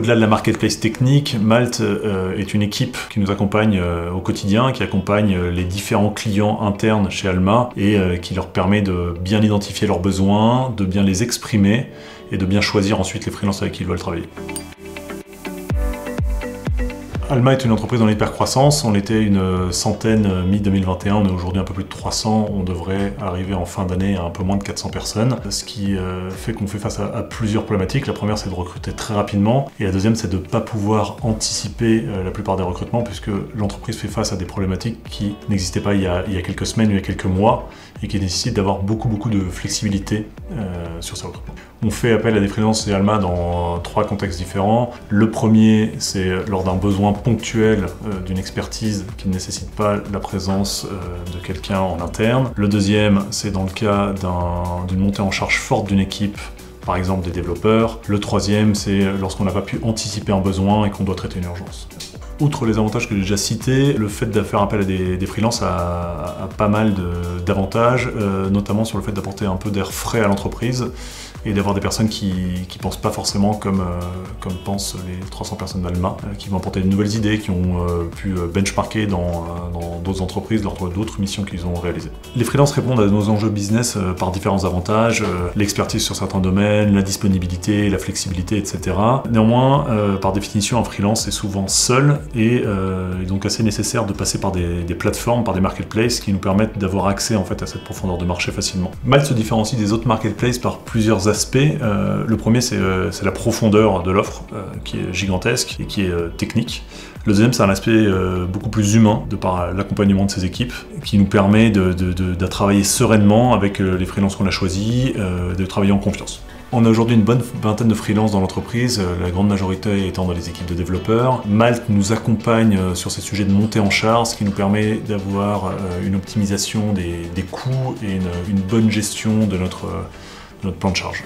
Au-delà de la marketplace technique, Malte est une équipe qui nous accompagne au quotidien, qui accompagne les différents clients internes chez Alma et qui leur permet de bien identifier leurs besoins, de bien les exprimer et de bien choisir ensuite les freelances avec qui ils veulent travailler. Alma est une entreprise en hypercroissance, on était une centaine mi-2021, on est aujourd'hui un peu plus de 300, on devrait arriver en fin d'année à un peu moins de 400 personnes, ce qui fait qu'on fait face à plusieurs problématiques. La première, c'est de recruter très rapidement, et la deuxième, c'est de ne pas pouvoir anticiper la plupart des recrutements, puisque l'entreprise fait face à des problématiques qui n'existaient pas il y a quelques semaines ou il y a quelques mois, et qui nécessitent d'avoir beaucoup de flexibilité sur ces recrutements. On fait appel à des freelances chez Alma dans 3 contextes différents. Le premier, c'est lors d'un besoin ponctuel d'une expertise qui ne nécessite pas la présence de quelqu'un en interne. Le deuxième, c'est dans le cas d'une montée en charge forte d'une équipe, par exemple des développeurs. Le troisième, c'est lorsqu'on n'a pas pu anticiper un besoin et qu'on doit traiter une urgence. Outre les avantages que j'ai déjà cités, le fait de faire appel à des freelances a pas mal d'avantages, notamment sur le fait d'apporter un peu d'air frais à l'entreprise et d'avoir des personnes qui pensent pas forcément comme pensent les 300 personnes d'Alma, qui vont apporter de nouvelles idées, qui ont pu benchmarker dans d'autres entreprises lors d'autres missions qu'ils ont réalisées. Les freelances répondent à nos enjeux business par différents avantages, l'expertise sur certains domaines, la disponibilité, la flexibilité, etc. Néanmoins, par définition, un freelance est souvent seul et donc assez nécessaire de passer par des plateformes, par des marketplaces qui nous permettent d'avoir accès en fait à cette profondeur de marché facilement. Malte se différencie des autres marketplaces par plusieurs aspects. Le premier, c'est la profondeur de l'offre qui est gigantesque et qui est technique. Le deuxième, c'est un aspect beaucoup plus humain de par l'accompagnement de ces équipes qui nous permet de travailler sereinement avec les freelances qu'on a choisis, de travailler en confiance. On a aujourd'hui une bonne vingtaine de freelances dans l'entreprise, la grande majorité étant dans les équipes de développeurs. Malte nous accompagne sur ces sujets de montée en charge, ce qui nous permet d'avoir une optimisation des coûts et une bonne gestion de notre plan de charge.